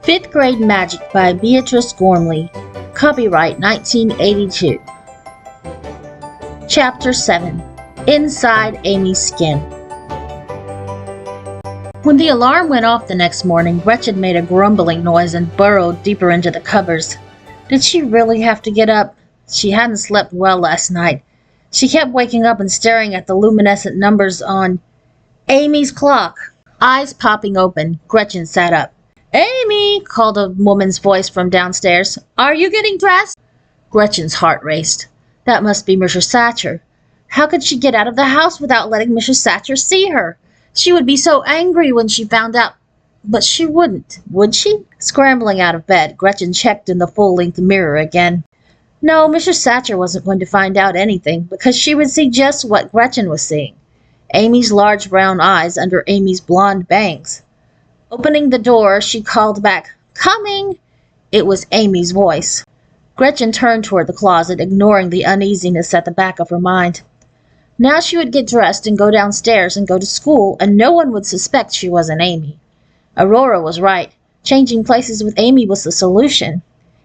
Fifth Grade Magic by Beatrice Gormley. Copyright 1982. Chapter 7. Inside Amy's Skin. When the alarm went off the next morning, Gretchen made a grumbling noise and burrowed deeper into the covers. Did she really have to get up? She hadn't slept well last night. She kept waking up and staring at the luminescent numbers on Amy's clock. Eyes popping open, Gretchen sat up. "Amy!" called a woman's voice from downstairs. "Are you getting dressed?" Gretchen's heart raced. That must be Mrs. Thatcher. How could she get out of the house without letting Mrs. Thatcher see her? She would be so angry when she found out. But she wouldn't, would she? Scrambling out of bed, Gretchen checked in the full-length mirror again. No, Mrs. Thatcher wasn't going to find out anything, because she would see just what Gretchen was seeing. Amy's large brown eyes under Amy's blonde bangs. Opening the door, she called back, "Coming!" It was Amy's voice. Gretchen turned toward the closet, ignoring the uneasiness at the back of her mind. Now she would get dressed and go downstairs and go to school, and no one would suspect she wasn't Amy. Aurora was right. Changing places with Amy was the solution.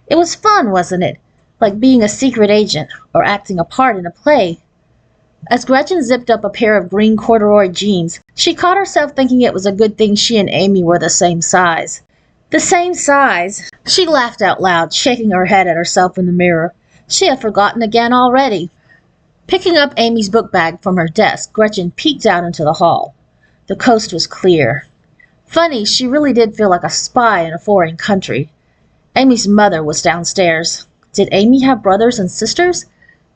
It was fun, wasn't it? Like being a secret agent or acting a part in a play. As Gretchen zipped up a pair of green corduroy jeans, she caught herself thinking it was a good thing she and Amy were the same size. The same size! She laughed out loud, shaking her head at herself in the mirror. She had forgotten again already. Picking up Amy's book bag from her desk, Gretchen peeked out into the hall. The coast was clear. Funny, she really did feel like a spy in a foreign country. Amy's mother was downstairs. Did Amy have brothers and sisters?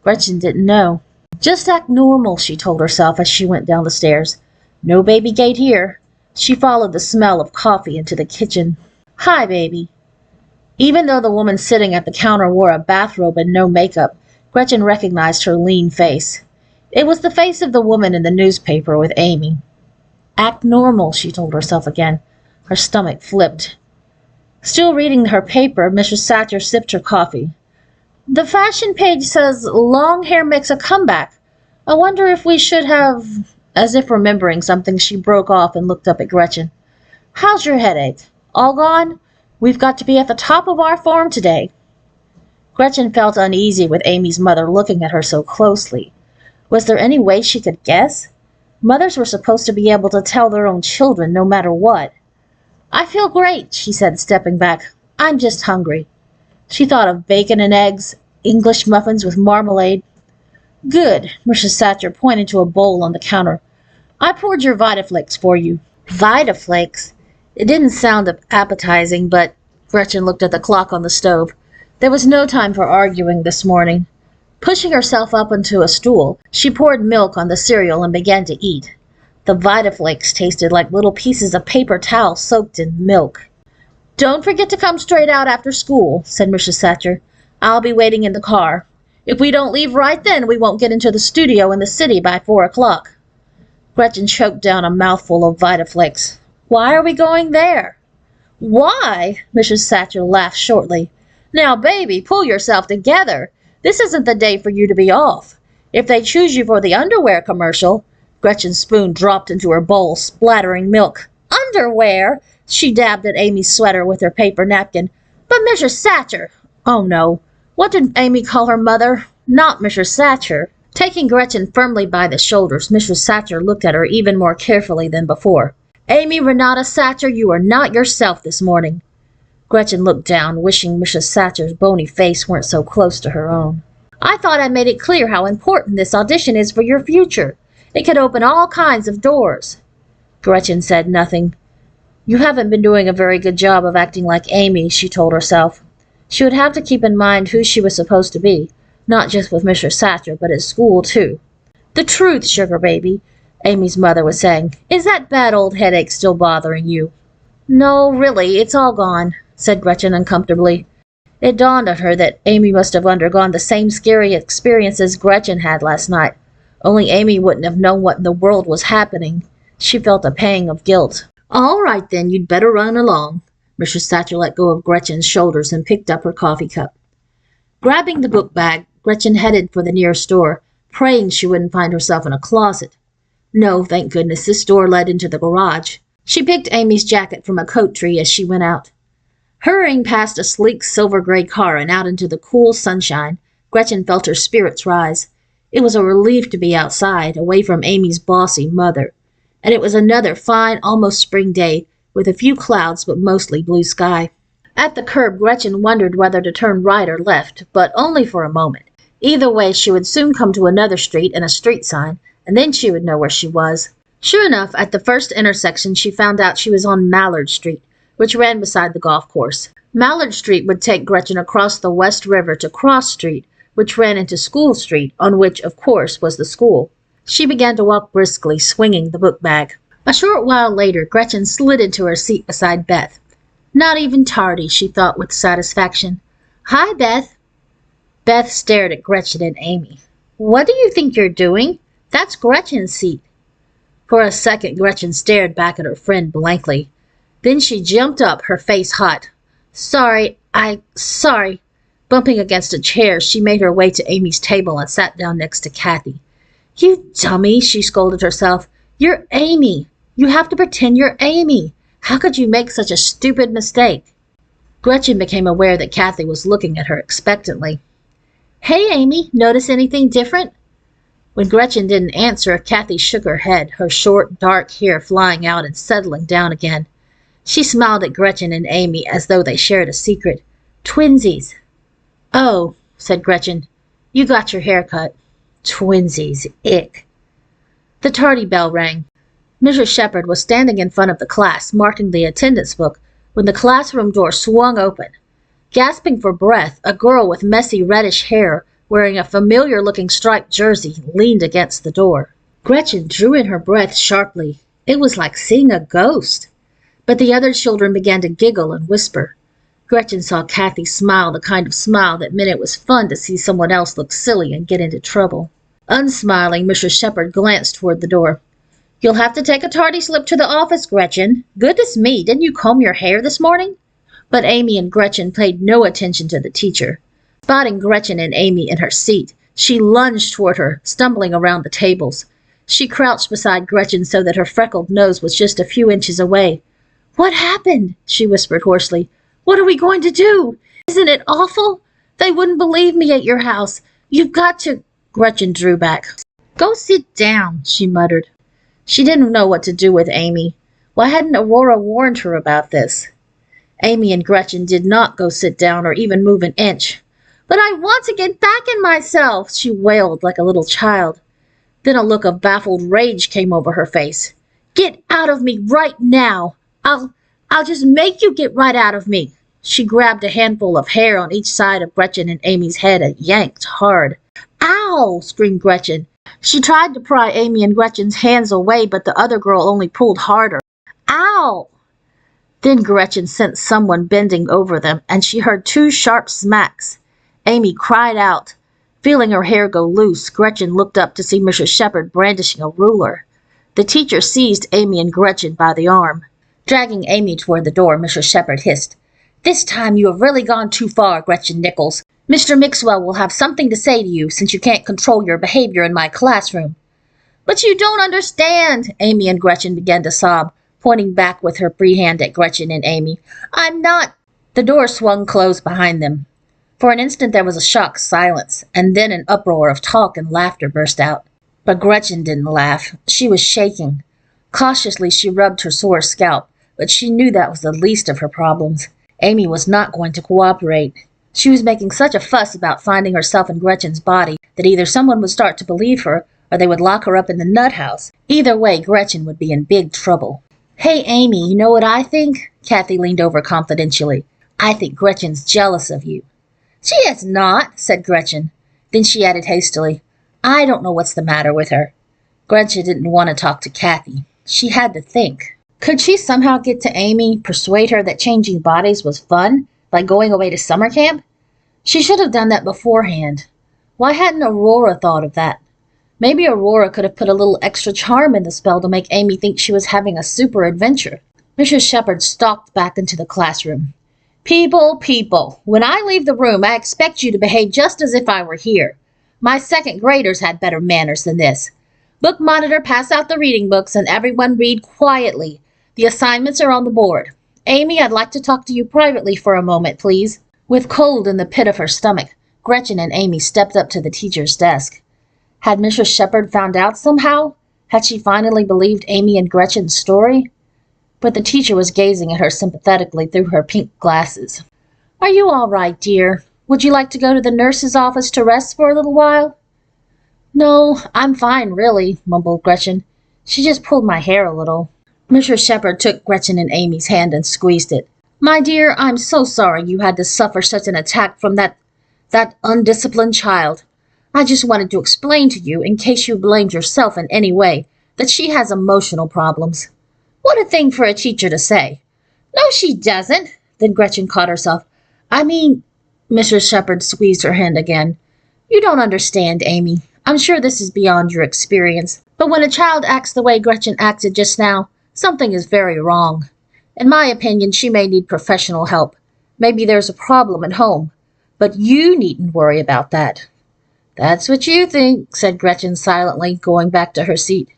Gretchen didn't know. Just act normal, she told herself as she went down the stairs. No baby gate here. She followed the smell of coffee into the kitchen. Hi, baby. Even though the woman sitting at the counter wore a bathrobe and no makeup, Gretchen recognized her lean face. It was the face of the woman in the newspaper with Amy. Act normal, she told herself again. Her stomach flipped. Still reading her paper, Mrs. Thatcher sipped her coffee. The fashion page says long hair makes a comeback. I wonder if we should have... As if remembering something, she broke off and looked up at Gretchen. How's your headache? All gone? We've got to be at the top of our form today. Gretchen felt uneasy with Amy's mother looking at her so closely. Was there any way she could guess? Mothers were supposed to be able to tell their own children no matter what. I feel great, she said, stepping back. I'm just hungry. She thought of bacon and eggs, English muffins with marmalade. Good, Mrs. Thatcher pointed to a bowl on the counter. I poured your Vitaflakes for you. Vitaflakes? It didn't sound appetizing, but Gretchen looked at the clock on the stove. There was no time for arguing this morning. Pushing herself up onto a stool, she poured milk on the cereal and began to eat. The Vitaflakes tasted like little pieces of paper towel soaked in milk. Don't forget to come straight out after school, said Mrs. Thatcher. I'll be waiting in the car. If we don't leave right then, we won't get into the studio in the city by 4 o'clock. Gretchen choked down a mouthful of Vitaflakes. Why are we going there? Why? Mrs. Thatcher laughed shortly. Now, baby, pull yourself together. This isn't the day for you to be off. If they choose you for the underwear commercial... Gretchen's spoon dropped into her bowl, splattering milk. Underwear? She dabbed at Amy's sweater with her paper napkin. But Mrs. Thatcher! Oh, no. What did Amy call her mother? Not Mrs. Thatcher. Taking Gretchen firmly by the shoulders, Mrs. Thatcher looked at her even more carefully than before. Amy Renata Thatcher, you are not yourself this morning. Gretchen looked down, wishing Mrs. Thatcher's bony face weren't so close to her own. I thought I made it clear how important this audition is for your future. It could open all kinds of doors. Gretchen said nothing. You haven't been doing a very good job of acting like Amy, she told herself. She would have to keep in mind who she was supposed to be, not just with Mrs. Thatcher, but at school, too. The truth, sugar baby, Amy's mother was saying. Is that bad old headache still bothering you? No, really, it's all gone, said Gretchen uncomfortably. It dawned on her that Amy must have undergone the same scary experiences Gretchen had last night. Only Amy wouldn't have known what in the world was happening. She felt a pang of guilt. All right, then, you'd better run along. Mrs. Thatcher let go of Gretchen's shoulders and picked up her coffee cup. Grabbing the book bag, Gretchen headed for the nearest door, praying she wouldn't find herself in a closet. No, thank goodness, this door led into the garage. She picked Amy's jacket from a coat tree as she went out. Hurrying past a sleek silver-gray car and out into the cool sunshine, Gretchen felt her spirits rise. It was a relief to be outside, away from Amy's bossy mother. And it was another fine, almost spring day, with a few clouds but mostly blue sky. At the curb, Gretchen wondered whether to turn right or left, but only for a moment. Either way, she would soon come to another street and a street sign, and then she would know where she was. Sure enough, at the first intersection, she found out she was on Mallard Street, which ran beside the golf course. Mallard Street would take Gretchen across the West River to Cross Street, which ran into School Street, on which, of course, was the school. She began to walk briskly, swinging the book bag. A short while later, Gretchen slid into her seat beside Beth. Not even tardy, she thought with satisfaction. Hi, Beth. Beth stared at Gretchen and Amy. What do you think you're doing? That's Gretchen's seat. For a second, Gretchen stared back at her friend blankly. Then she jumped up, her face hot. Sorry. Bumping against a chair, she made her way to Amy's table and sat down next to Kathy. You dummy, she scolded herself. You're Amy. You have to pretend you're Amy. How could you make such a stupid mistake? Gretchen became aware that Kathy was looking at her expectantly. Hey, Amy, notice anything different? When Gretchen didn't answer, Kathy shook her head, her short, dark hair flying out and settling down again. She smiled at Gretchen and Amy as though they shared a secret. Twinsies. Oh, said Gretchen, you got your hair cut. Twinsies, ick. The tardy bell rang. Mrs. Shepherd was standing in front of the class, marking the attendance book, when the classroom door swung open. Gasping for breath, a girl with messy reddish hair, wearing a familiar-looking striped jersey, leaned against the door. Gretchen drew in her breath sharply. It was like seeing a ghost. But the other children began to giggle and whisper. Gretchen saw Kathy smile, the kind of smile that meant it was fun to see someone else look silly and get into trouble. Unsmiling, Mrs. Shepherd glanced toward the door. You'll have to take a tardy slip to the office, Gretchen. Goodness me, didn't you comb your hair this morning? But Amy and Gretchen paid no attention to the teacher. Spotting Gretchen and Amy in her seat, she lunged toward her, stumbling around the tables. She crouched beside Gretchen so that her freckled nose was just a few inches away. What happened? She whispered hoarsely. What are we going to do? Isn't it awful? They wouldn't believe me at your house. You've got to... Gretchen drew back. Go sit down, she muttered. She didn't know what to do with Amy. Why hadn't Aurora warned her about this? Amy and Gretchen did not go sit down or even move an inch. But I want to get back in myself, she wailed like a little child. Then a look of baffled rage came over her face. Get out of me right now. I'll just make you get right out of me. She grabbed a handful of hair on each side of Gretchen and Amy's head and yanked hard. Ow! Screamed Gretchen. She tried to pry Amy and Gretchen's hands away, but the other girl only pulled harder. Ow! Then Gretchen sensed someone bending over them, and she heard two sharp smacks. Amy cried out. Feeling her hair go loose, Gretchen looked up to see Mrs. Shepherd brandishing a ruler. The teacher seized Amy and Gretchen by the arm. Dragging Amy toward the door, Mrs. Shepherd hissed, This time you have really gone too far, Gretchen Nichols. Mr. Mixwell will have something to say to you, since you can't control your behavior in my classroom. But you don't understand, Amy and Gretchen began to sob, pointing back with her free hand at Gretchen and Amy. I'm not... The door swung closed behind them. For an instant there was a shocked silence, and then an uproar of talk and laughter burst out. But Gretchen didn't laugh. She was shaking. Cautiously she rubbed her sore scalp, but she knew that was the least of her problems. Amy was not going to cooperate. She was making such a fuss about finding herself in Gretchen's body that either someone would start to believe her, or they would lock her up in the nut house. Either way, Gretchen would be in big trouble. Hey, Amy, you know what I think? Kathy leaned over confidentially. I think Gretchen's jealous of you. She is not, said Gretchen. Then she added hastily, I don't know what's the matter with her. Gretchen didn't want to talk to Kathy. She had to think. Could she somehow get to Amy, persuade her that changing bodies was fun, like going away to summer camp? She should have done that beforehand. Why hadn't Aurora thought of that? Maybe Aurora could have put a little extra charm in the spell to make Amy think she was having a super adventure. Mrs. Shepherd stalked back into the classroom. People, when I leave the room, I expect you to behave just as if I were here. My second graders had better manners than this. Book monitor, pass out the reading books and everyone read quietly. The assignments are on the board. Amy, I'd like to talk to you privately for a moment, please. With cold in the pit of her stomach, Gretchen and Amy stepped up to the teacher's desk. Had Mrs. Shepherd found out somehow? Had she finally believed Amy and Gretchen's story? But the teacher was gazing at her sympathetically through her pink glasses. Are you all right, dear? Would you like to go to the nurse's office to rest for a little while? No, I'm fine, really, mumbled Gretchen. She just pulled my hair a little. Mrs. Shepherd took Gretchen and Amy's hand and squeezed it. My dear, I'm so sorry you had to suffer such an attack from that undisciplined child. I just wanted to explain to you, in case you blamed yourself in any way, that she has emotional problems. What a thing for a teacher to say. No, she doesn't. Then Gretchen caught herself. I mean, Mrs. Shepherd squeezed her hand again. You don't understand, Amy. I'm sure this is beyond your experience. But when a child acts the way Gretchen acted just now, something is very wrong. In my opinion, she may need professional help. Maybe there's a problem at home. But you needn't worry about that. That's what you think, said Gretchen silently, going back to her seat.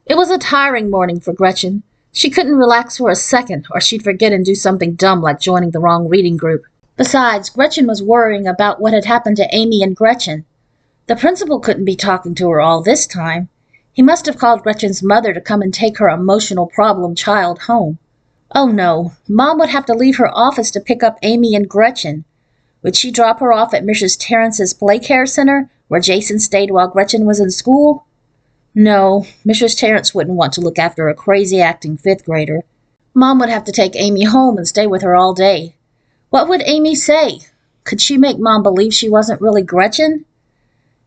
It was a tiring morning for Gretchen. She couldn't relax for a second, or she'd forget and do something dumb like joining the wrong reading group. Besides, Gretchen was worrying about what had happened to Amy and Gretchen. The principal couldn't be talking to her all this time. He must have called Gretchen's mother to come and take her emotional problem child home. Oh no, Mom would have to leave her office to pick up Amy and Gretchen. Would she drop her off at Mrs. Terrence's play care center, where Jason stayed while Gretchen was in school? No, Mrs. Terrence wouldn't want to look after a crazy-acting fifth grader. Mom would have to take Amy home and stay with her all day. What would Amy say? Could she make Mom believe she wasn't really Gretchen?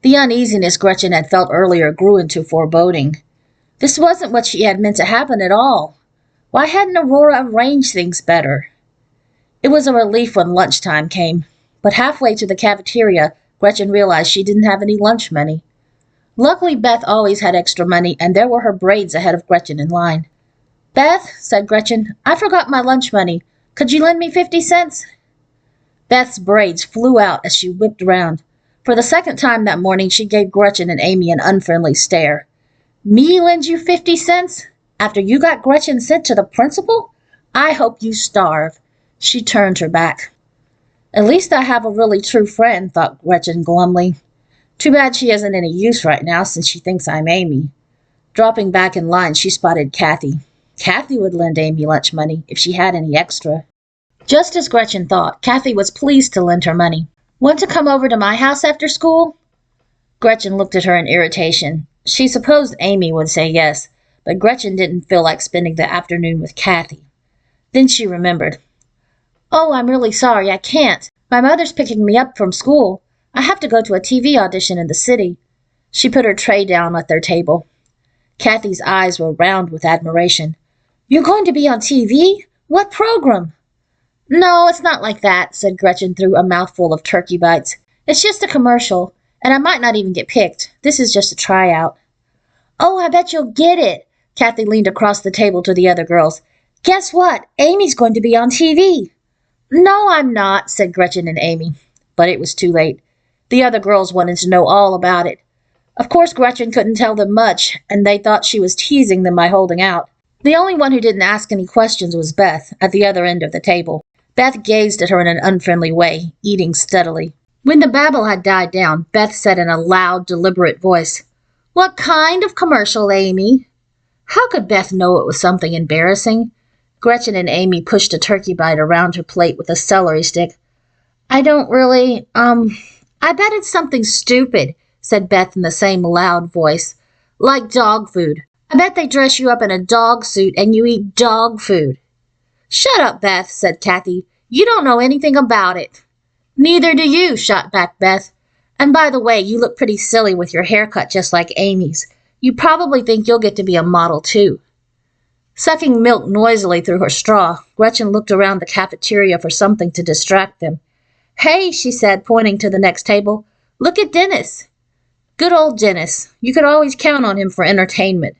The uneasiness Gretchen had felt earlier grew into foreboding. This wasn't what she had meant to happen at all. Why hadn't Aurora arranged things better? It was a relief when lunchtime came, but halfway to the cafeteria, Gretchen realized she didn't have any lunch money. Luckily, Beth always had extra money, and there were her braids ahead of Gretchen in line. Beth, said Gretchen, I forgot my lunch money. Could you lend me 50 cents? Beth's braids flew out as she whipped around. For the second time that morning, she gave Gretchen and Amy an unfriendly stare. Me lend you 50 cents? After you got Gretchen sent to the principal? I hope you starve. She turned her back. At least I have a really true friend, thought Gretchen glumly. Too bad she isn't any use right now since she thinks I'm Amy. Dropping back in line, she spotted Kathy. Kathy would lend Amy lunch money if she had any extra. Just as Gretchen thought, Kathy was pleased to lend her money. Want to come over to my house after school? Gretchen looked at her in irritation. She supposed Amy would say yes, but Gretchen didn't feel like spending the afternoon with Kathy. Then she remembered. Oh, I'm really sorry, I can't. My mother's picking me up from school. I have to go to a TV audition in the city. She put her tray down at their table. Kathy's eyes were round with admiration. You're going to be on TV? What program? No, it's not like that, said Gretchen through a mouthful of turkey bites. It's just a commercial, and I might not even get picked. This is just a tryout. Oh, I bet you'll get it. Kathy leaned across the table to the other girls. Guess what? Amy's going to be on TV. No, I'm not, said Gretchen and Amy. But it was too late. The other girls wanted to know all about it. Of course, Gretchen couldn't tell them much, and they thought she was teasing them by holding out. The only one who didn't ask any questions was Beth, at the other end of the table. Beth gazed at her in an unfriendly way, eating steadily. When the babble had died down, Beth said in a loud, deliberate voice, What kind of commercial, Amy? How could Beth know it was something embarrassing? Gretchen and Amy pushed a turkey bite around her plate with a celery stick. I don't really, I bet it's something stupid, said Beth in the same loud voice. Like dog food. I bet they dress you up in a dog suit and you eat dog food. Shut up, Beth, said Kathy. You don't know anything about it. Neither do you, shot back Beth. And by the way, you look pretty silly with your haircut just like Amy's. You probably think you'll get to be a model, too. Sucking milk noisily through her straw, Gretchen looked around the cafeteria for something to distract them. Hey, she said, pointing to the next table. Look at Dennis. Good old Dennis. You could always count on him for entertainment.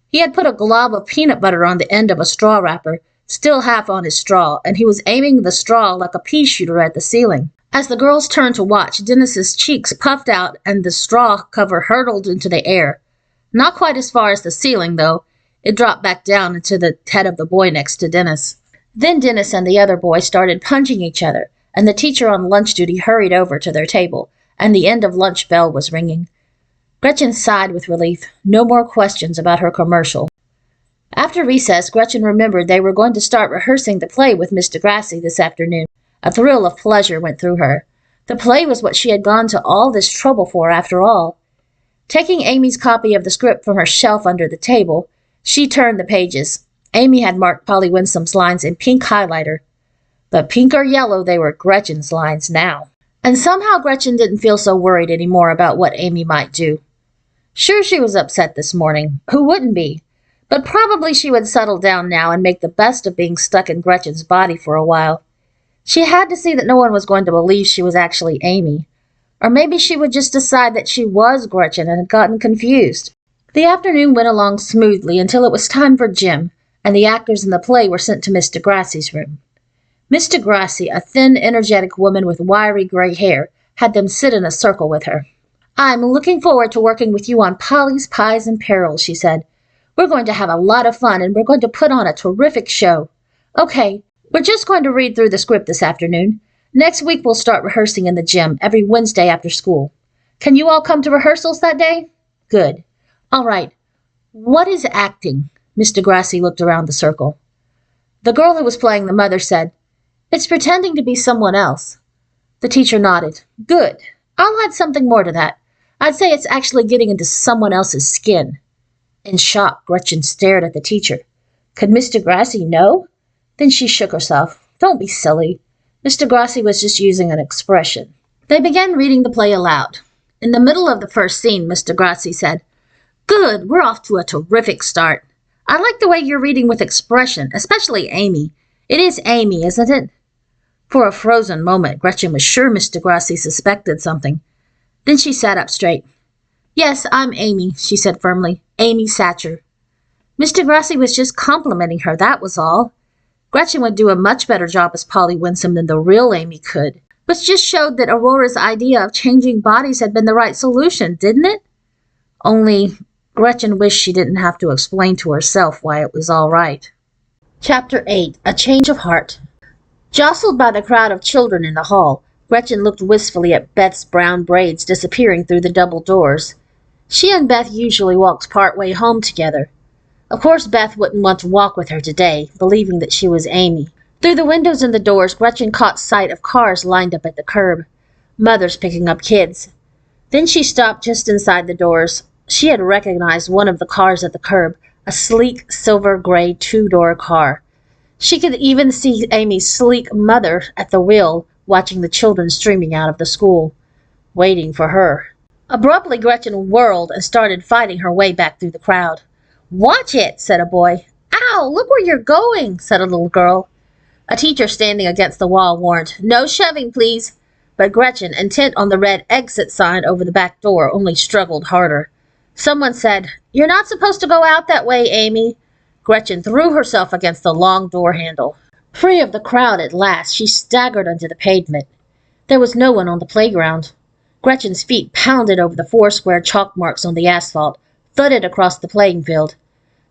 He had put a glob of peanut butter on the end of a straw wrapper, still half on his straw, and he was aiming the straw like a pea shooter at the ceiling. As the girls turned to watch, Dennis's cheeks puffed out and the straw cover hurtled into the air. Not quite as far as the ceiling, though. It dropped back down into the head of the boy next to Dennis. Then Dennis and the other boy started punching each other, and the teacher on lunch duty hurried over to their table, and the end of lunch bell was ringing. Gretchen sighed with relief. No more questions about her commercial. After recess, Gretchen remembered they were going to start rehearsing the play with Miss Degrassi this afternoon. A thrill of pleasure went through her. The play was what she had gone to all this trouble for, after all. Taking Amy's copy of the script from her shelf under the table, she turned the pages. Amy had marked Polly Winsome's lines in pink highlighter. But pink or yellow, they were Gretchen's lines now. And somehow Gretchen didn't feel so worried anymore about what Amy might do. Sure, she was upset this morning. Who wouldn't be? But probably she would settle down now and make the best of being stuck in Gretchen's body for a while. She had to see that no one was going to believe she was actually Amy. Or maybe she would just decide that she was Gretchen and had gotten confused. The afternoon went along smoothly until it was time for gym, and the actors in the play were sent to Miss Degrassi's room. Miss Degrassi, a thin, energetic woman with wiry gray hair, had them sit in a circle with her. "I'm looking forward to working with you on Polly's Pies and Perils," she said. "We're going to have a lot of fun, and we're going to put on a terrific show. Okay, we're just going to read through the script this afternoon. Next week we'll start rehearsing in the gym every Wednesday after school. Can you all come to rehearsals that day? Good. All right. What is acting?" Miss Degrassi looked around the circle. The girl who was playing the mother said, "It's pretending to be someone else." The teacher nodded. "Good. I'll add something more to that. I'd say it's actually getting into someone else's skin." In shock, Gretchen stared at the teacher. Could Miss Degrassi know? Then she shook herself. "Don't be silly. Miss Degrassi was just using an expression." They began reading the play aloud. In the middle of the first scene, Miss Degrassi said, "Good, we're off to a terrific start. I like the way you're reading with expression, especially Amy. It is Amy, isn't it?" For a frozen moment, Gretchen was sure Miss Degrassi suspected something. Then she sat up straight. "Yes, I'm Amy," she said firmly. "Amy Satcher." Miss Degrassi was just complimenting her, that was all. Gretchen would do a much better job as Polly Winsome than the real Amy could, which just showed that Aurora's idea of changing bodies had been the right solution, didn't it? Only Gretchen wished she didn't have to explain to herself why it was all right. Chapter 8. A Change of Heart. Jostled by the crowd of children in the hall, Gretchen looked wistfully at Beth's brown braids disappearing through the double doors. She and Beth usually walked part way home together. Of course, Beth wouldn't want to walk with her today, believing that she was Amy. Through the windows in the doors, Gretchen caught sight of cars lined up at the curb, mothers picking up kids. Then she stopped just inside the doors. She had recognized one of the cars at the curb, a sleek, silver-gray two-door car. She could even see Amy's sleek mother at the wheel, watching the children streaming out of the school, waiting for her. Abruptly, Gretchen whirled and started fighting her way back through the crowd. "Watch it," said a boy. "Ow, look where you're going," said a little girl. A teacher standing against the wall warned, "No shoving, please." But Gretchen, intent on the red exit sign over the back door, only struggled harder. Someone said, "You're not supposed to go out that way, Amy." Gretchen threw herself against the long door handle. Free of the crowd at last, she staggered onto the pavement. There was no one on the playground. Gretchen's feet pounded over the 4 square chalk marks on the asphalt, thudded across the playing field.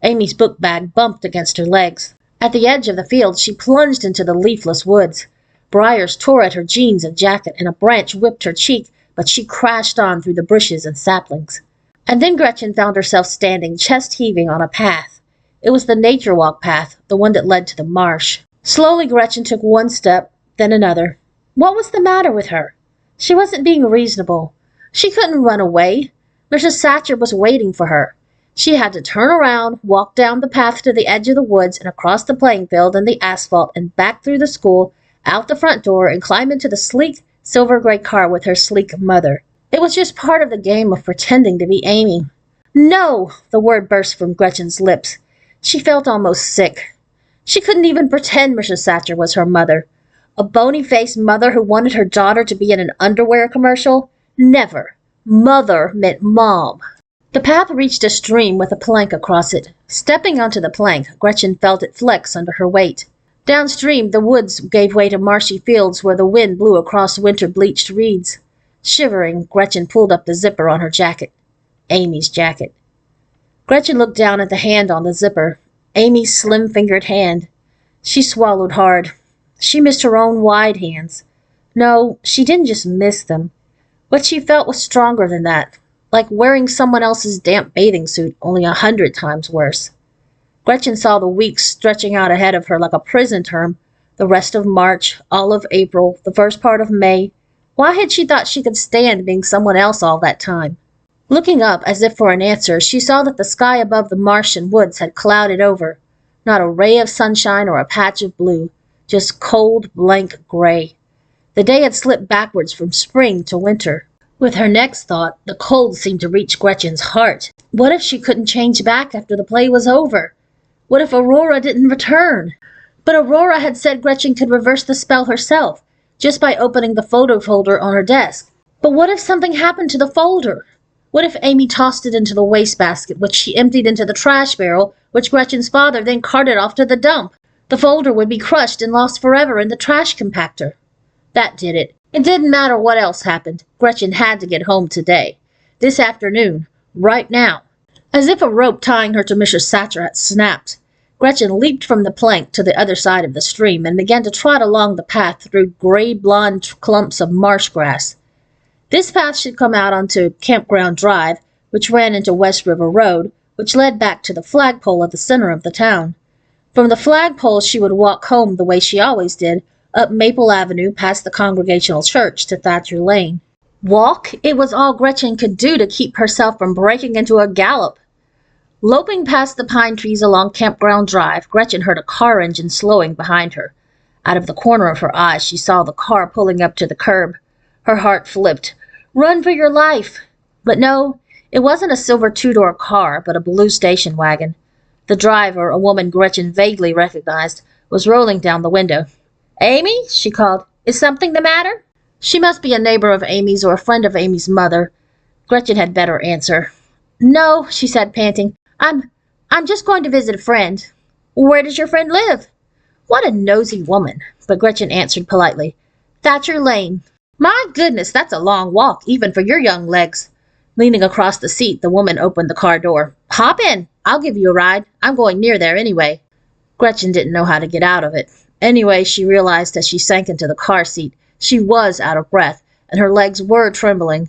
Amy's book bag bumped against her legs. At the edge of the field, she plunged into the leafless woods. Briars tore at her jeans and jacket, and a branch whipped her cheek, but she crashed on through the bushes and saplings. And then Gretchen found herself standing chest-heaving on a path. It was the nature walk path, the one that led to the marsh. Slowly, Gretchen took one step, then another. What was the matter with her? She wasn't being reasonable. She couldn't run away. Mrs. Satcher was waiting for her. She had to turn around, walk down the path to the edge of the woods and across the playing field and the asphalt and back through the school, out the front door, and climb into the sleek, silver-gray car with her sleek mother. It was just part of the game of pretending to be Amy. "No!" the word burst from Gretchen's lips. She felt almost sick. She couldn't even pretend Mrs. Satcher was her mother. A bony-faced mother who wanted her daughter to be in an underwear commercial? Never. Mother meant mom. The path reached a stream with a plank across it. Stepping onto the plank, Gretchen felt it flex under her weight. Downstream, the woods gave way to marshy fields where the wind blew across winter-bleached reeds. Shivering, Gretchen pulled up the zipper on her jacket. Amy's jacket. Gretchen looked down at the hand on the zipper. Amy's slim-fingered hand. She swallowed hard. She missed her own wide hands. No, she didn't just miss them. What she felt was stronger than that, like wearing someone else's damp bathing suit, only 100 times worse. Gretchen saw the weeks stretching out ahead of her like a prison term, the rest of March, all of April, the first part of May. Why had she thought she could stand being someone else all that time? Looking up as if for an answer, she saw that the sky above the marsh and woods had clouded over. Not a ray of sunshine or a patch of blue, just cold, blank gray. The day had slipped backwards from spring to winter. With her next thought, the cold seemed to reach Gretchen's heart. What if she couldn't change back after the play was over? What if Aurora didn't return? But Aurora had said Gretchen could reverse the spell herself, just by opening the photo folder on her desk. But what if something happened to the folder? What if Amy tossed it into the wastebasket, which she emptied into the trash barrel, which Gretchen's father then carted off to the dump? The folder would be crushed and lost forever in the trash compactor. That did it. It didn't matter what else happened. Gretchen had to get home today. This afternoon. Right now. As if a rope tying her to Mrs. Thatcher had snapped, Gretchen leaped from the plank to the other side of the stream and began to trot along the path through gray-blonde clumps of marsh grass. This path should come out onto Campground Drive, which ran into West River Road, which led back to the flagpole at the center of the town. From the flagpole she would walk home the way she always did, up Maple Avenue past the Congregational Church to Thatcher Lane. Walk? It was all Gretchen could do to keep herself from breaking into a gallop. Loping past the pine trees along Campground Drive, Gretchen heard a car engine slowing behind her. Out of the corner of her eye, she saw the car pulling up to the curb. Her heart flipped. Run for your life! But no, it wasn't a silver two-door car, but a blue station wagon. The driver, a woman Gretchen vaguely recognized, was rolling down the window. "Amy?" she called. "Is something the matter?" She must be a neighbor of Amy's or a friend of Amy's mother. Gretchen had better answer. "No," she said, panting. I'm just going to visit a friend." "Where does your friend live?" What a nosy woman. But Gretchen answered politely. "Thatcher Lane." "My goodness, that's a long walk, even for your young legs." Leaning across the seat, the woman opened the car door. "Hop in. I'll give you a ride. I'm going near there anyway." Gretchen didn't know how to get out of it. Anyway, she realized as she sank into the car seat, she was out of breath, and her legs were trembling.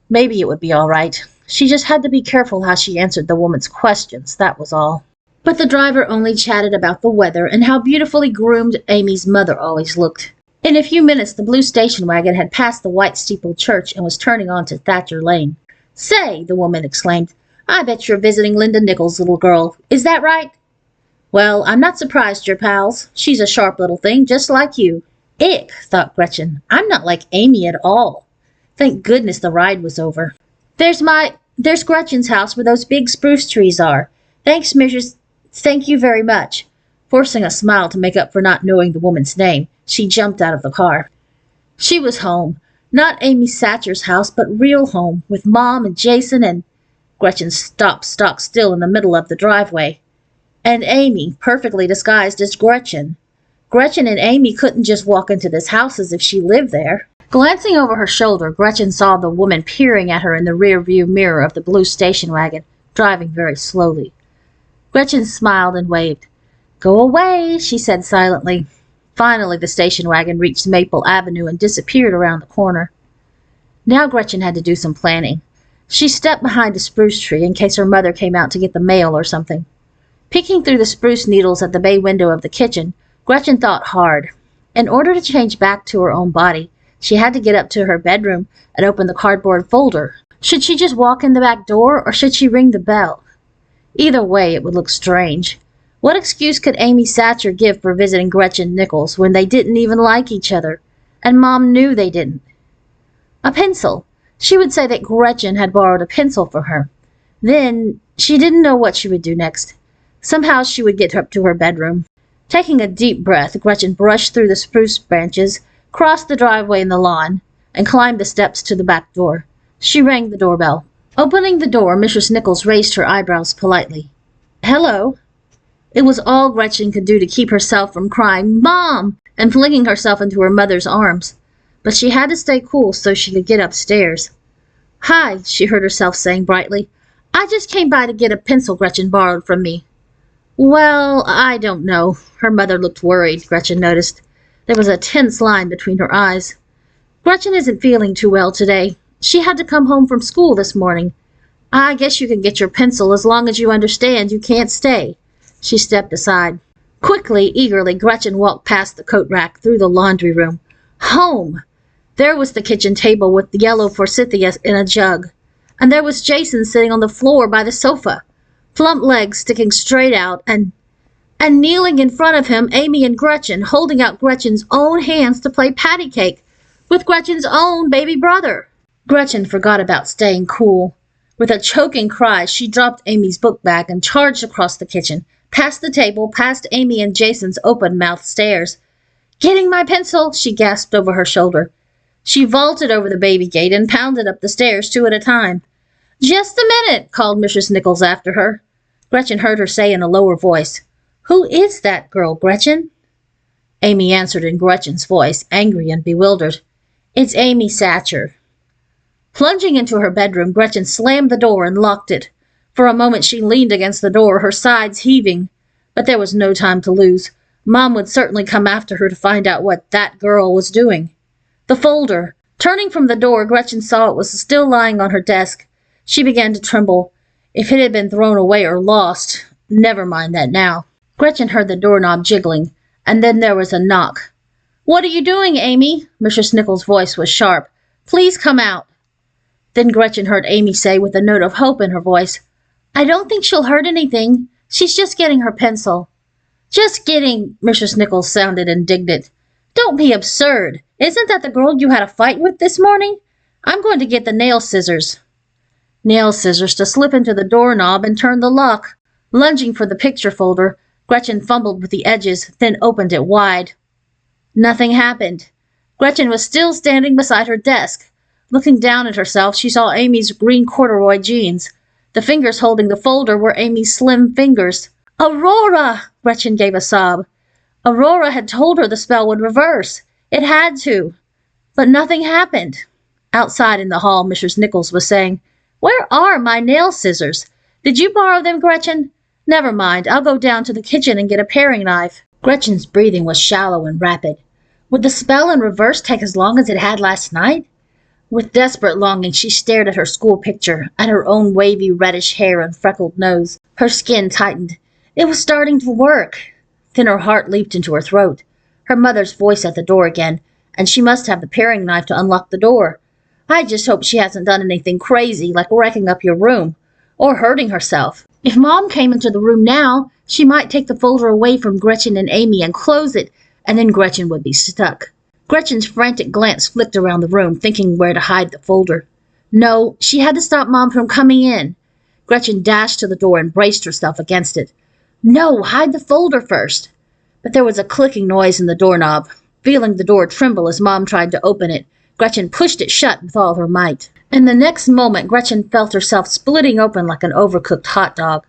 Maybe it would be all right. She just had to be careful how she answered the woman's questions, that was all. But the driver only chatted about the weather and how beautifully groomed Amy's mother always looked. In a few minutes, the blue station wagon had passed the white steepled church and was turning onto Thatcher Lane. "Say," the woman exclaimed, "I bet you're visiting Linda Nichols' little girl. Is that right?" "Well, I'm not surprised you're pals. She's a sharp little thing, just like you." Ick, thought Gretchen. I'm not like Amy at all. Thank goodness the ride was over. There's Gretchen's house where those big spruce trees are. Thanks, Mrs. Thank you very much." Forcing a smile to make up for not knowing the woman's name, she jumped out of the car. She was home. Not Amy Thatcher's house, but real home, with Mom and Jason and... Gretchen stopped stock still in the middle of the driveway. And Amy, perfectly disguised as Gretchen. Gretchen and Amy couldn't just walk into this house as if she lived there. Glancing over her shoulder, Gretchen saw the woman peering at her in the rear-view mirror of the blue station wagon, driving very slowly. Gretchen smiled and waved. "Go away," she said silently. Finally, the station wagon reached Maple Avenue and disappeared around the corner. Now Gretchen had to do some planning. She stepped behind a spruce tree in case her mother came out to get the mail or something. Picking through the spruce needles at the bay window of the kitchen, Gretchen thought hard. In order to change back to her own body, she had to get up to her bedroom and open the cardboard folder. Should she just walk in the back door, or should she ring the bell? Either way, it would look strange. What excuse could Amy Thatcher give for visiting Gretchen Nichols when they didn't even like each other, and Mom knew they didn't? A pencil. She would say that Gretchen had borrowed a pencil for her. Then, she didn't know what she would do next. Somehow she would get up to her bedroom. Taking a deep breath, Gretchen brushed through the spruce branches, crossed the driveway and the lawn, and climbed the steps to the back door. She rang the doorbell. Opening the door, Mrs. Nichols raised her eyebrows politely. "Hello." It was all Gretchen could do to keep herself from crying, "Mom!" and flinging herself into her mother's arms. But she had to stay cool so she could get upstairs. "Hi," she heard herself saying brightly. I just came by to get a pencil Gretchen borrowed from me. Well, I don't know. Her mother looked worried, Gretchen noticed. There was a tense line between her eyes. Gretchen isn't feeling too well today. She had to come home from school this morning. I guess you can get your pencil as long as you understand you can't stay. She stepped aside. Quickly, eagerly, Gretchen walked past the coat rack, through the laundry room. Home! There was the kitchen table with the yellow forsythia in a jug. And there was Jason sitting on the floor by the sofa, plump legs sticking straight out, and kneeling in front of him, Amy and Gretchen, holding out Gretchen's own hands to play patty cake with Gretchen's own baby brother. Gretchen forgot about staying cool. With a choking cry, she dropped Amy's book bag and charged across the kitchen, past the table, past Amy and Jason's open-mouthed stares. Getting my pencil, she gasped over her shoulder. She vaulted over the baby gate and pounded up the stairs 2 at a time. Just a minute, called Mrs. Nichols after her. Gretchen heard her say in a lower voice, Who is that girl, Gretchen? Amy answered in Gretchen's voice, angry and bewildered. It's Amy Satcher. Plunging into her bedroom, Gretchen slammed the door and locked it. For a moment she leaned against the door, her sides heaving. But there was no time to lose. Mom would certainly come after her to find out what that girl was doing. The folder. Turning from the door, Gretchen saw it was still lying on her desk. She began to tremble. If it had been thrown away or lost, never mind that now. Gretchen heard the doorknob jiggling, and then there was a knock. What are you doing, Amy? Mrs. Nichols' voice was sharp. Please come out. Then Gretchen heard Amy say with a note of hope in her voice, I don't think she'll hurt anything. She's just getting her pencil. Just getting, Mrs. Nichols sounded indignant. Don't be absurd. Isn't that the girl you had a fight with this morning? I'm going to get the nail scissors. Nail scissors to slip into the doorknob and turn the lock. Lunging for the picture folder, Gretchen fumbled with the edges, then opened it wide. Nothing happened. Gretchen was still standing beside her desk. Looking down at herself, she saw Amy's green corduroy jeans. The fingers holding the folder were Amy's slim fingers. Aurora! Gretchen gave a sob. Aurora had told her the spell would reverse. It had to. But nothing happened. Outside in the hall, Mrs. Nichols was saying, Where are my nail scissors? Did you borrow them, Gretchen? Never mind, I'll go down to the kitchen and get a paring knife. Gretchen's breathing was shallow and rapid. Would the spell in reverse take as long as it had last night? With desperate longing, she stared at her school picture, at her own wavy reddish hair and freckled nose. Her skin tightened. It was starting to work. Then her heart leaped into her throat. Her mother's voice at the door again, and she must have the paring knife to unlock the door. I just hope she hasn't done anything crazy, like wrecking up your room, or hurting herself. If Mom came into the room now, she might take the folder away from Gretchen and Amy and close it, and then Gretchen would be stuck. Gretchen's frantic glance flicked around the room, thinking where to hide the folder. No, she had to stop Mom from coming in. Gretchen dashed to the door and braced herself against it. No, hide the folder first. But there was a clicking noise in the doorknob. Feeling the door tremble as Mom tried to open it, Gretchen pushed it shut with all her might. In the next moment, Gretchen felt herself splitting open like an overcooked hot dog.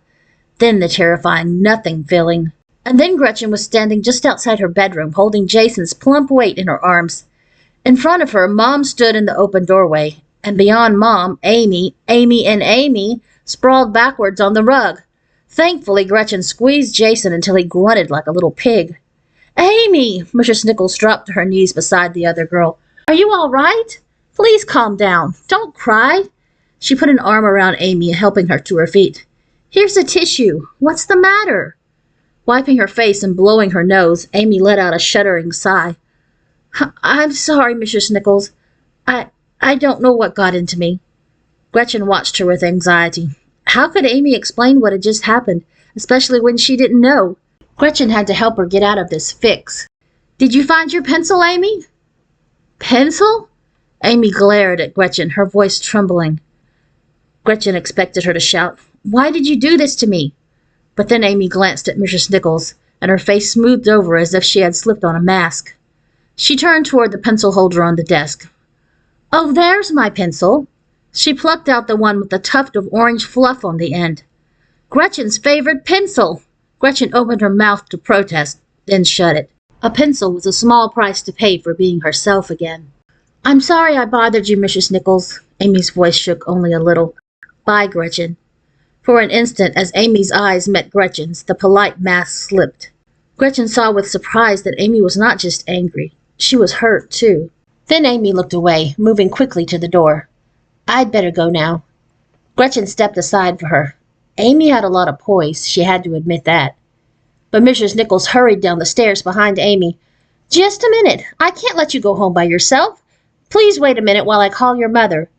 Then the terrifying nothing feeling. And then Gretchen was standing just outside her bedroom, holding Jason's plump weight in her arms. In front of her, Mom stood in the open doorway, and beyond Mom, Amy, and Amy sprawled backwards on the rug. Thankfully, Gretchen squeezed Jason until he grunted like a little pig. Amy! Mrs. Nichols dropped to her knees beside the other girl. Are you all right? Please calm down. Don't cry. She put an arm around Amy, helping her to her feet. Here's a tissue. What's the matter? Wiping her face and blowing her nose, Amy let out a shuddering sigh. I'm sorry, Mrs. Nichols. I don't know what got into me. Gretchen watched her with anxiety. How could Amy explain what had just happened, especially when she didn't know? Gretchen had to help her get out of this fix. Did you find your pencil, Amy? Pencil? Amy glared at Gretchen, her voice trembling. Gretchen expected her to shout, Why did you do this to me? But then Amy glanced at Mrs. Nichols, and her face smoothed over as if she had slipped on a mask. She turned toward the pencil holder on the desk. Oh, there's my pencil. She plucked out the one with the tuft of orange fluff on the end. Gretchen's favorite pencil! Gretchen opened her mouth to protest, then shut it. A pencil was a small price to pay for being herself again. I'm sorry I bothered you, Mrs. Nichols. Amy's voice shook only a little. Bye, Gretchen. For an instant, as Amy's eyes met Gretchen's, the polite mask slipped. Gretchen saw with surprise that Amy was not just angry. She was hurt, too. Then Amy looked away, moving quickly to the door. "I'd better go now." Gretchen stepped aside for her. Amy had a lot of poise, she had to admit that. But Mrs. Nichols hurried down the stairs behind Amy. "Just a minute. I can't let you go home by yourself. Please wait a minute while I call your mother."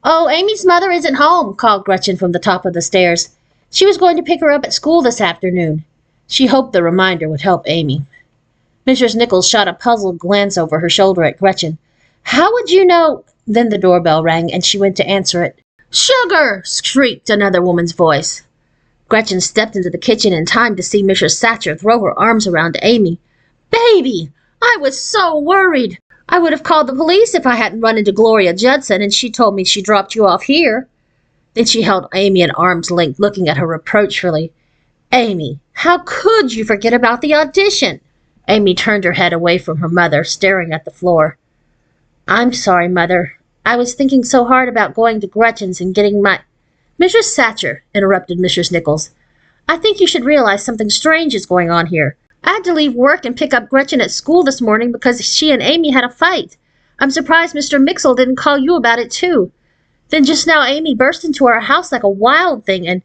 "Oh, Amy's mother isn't home," called Gretchen from the top of the stairs. "She was going to pick her up at school this afternoon." She hoped the reminder would help Amy. Mrs. Nichols shot a puzzled glance over her shoulder at Gretchen. "How would you know—" Then the doorbell rang, and she went to answer it. "Sugar!" shrieked another woman's voice. Gretchen stepped into the kitchen in time to see Mrs. Thatcher throw her arms around Amy. "Baby! I was so worried. I would have called the police if I hadn't run into Gloria Judson and she told me she dropped you off here." Then she held Amy at arm's length, looking at her reproachfully. "Amy, how could you forget about the audition?" Amy turned her head away from her mother, staring at the floor. "I'm sorry, Mother. I was thinking so hard about going to Gretchen's and getting my—" "Mrs. Thatcher," interrupted Mrs. Nichols, "I think you should realize something strange is going on here. I had to leave work and pick up Gretchen at school this morning because she and Amy had a fight. I'm surprised Mr. Mixel didn't call you about it, too. Then just now Amy burst into our house like a wild thing and—"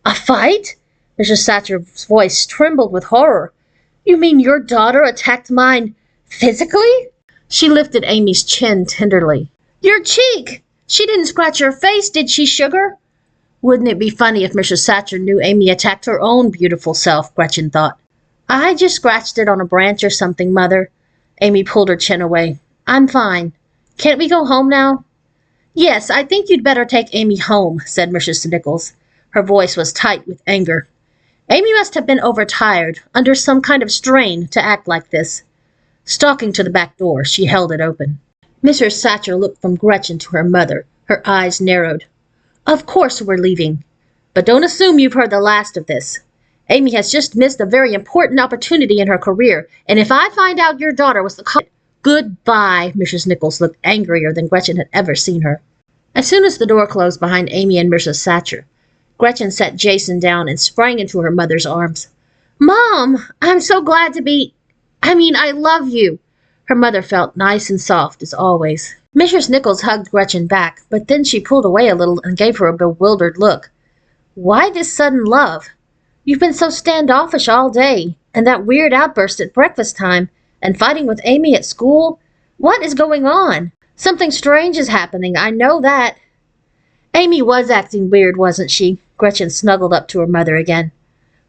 "A fight?" Mrs. Thatcher's voice trembled with horror. "You mean your daughter attacked mine physically?" She lifted Amy's chin tenderly. "Your cheek! She didn't scratch your face, did she, Sugar?" Wouldn't it be funny if Mrs. Thatcher knew Amy attacked her own beautiful self, Gretchen thought. "I just scratched it on a branch or something, Mother." Amy pulled her chin away. "I'm fine. Can't we go home now?" "Yes, I think you'd better take Amy home," said Mrs. Nichols. Her voice was tight with anger. Amy must have been overtired, under some kind of strain, to act like this. Stalking to the back door, she held it open. Mrs. Thatcher looked from Gretchen to her mother. Her eyes narrowed. "Of course we're leaving. But don't assume you've heard the last of this. Amy has just missed a very important opportunity in her career, and if I find out your daughter was the cause—" "Goodbye." Mrs. Nichols looked angrier than Gretchen had ever seen her. As soon as the door closed behind Amy and Mrs. Thatcher, Gretchen set Jason down and sprang into her mother's arms. "Mom, I'm so glad to I love you." Her mother felt nice and soft, as always. Mrs. Nichols hugged Gretchen back, but then she pulled away a little and gave her a bewildered look. "Why this sudden love? You've been so standoffish all day, and that weird outburst at breakfast time, and fighting with Amy at school. What is going on? Something strange is happening, I know that." "Amy was acting weird, wasn't she?" Gretchen snuggled up to her mother again.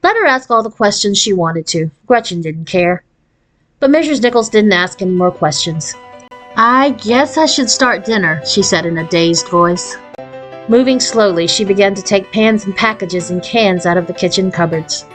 Let her ask all the questions she wanted to. Gretchen didn't care. But Mrs. Nichols didn't ask any more questions. "I guess I should start dinner," she said in a dazed voice. Moving slowly, she began to take pans and packages and cans out of the kitchen cupboards.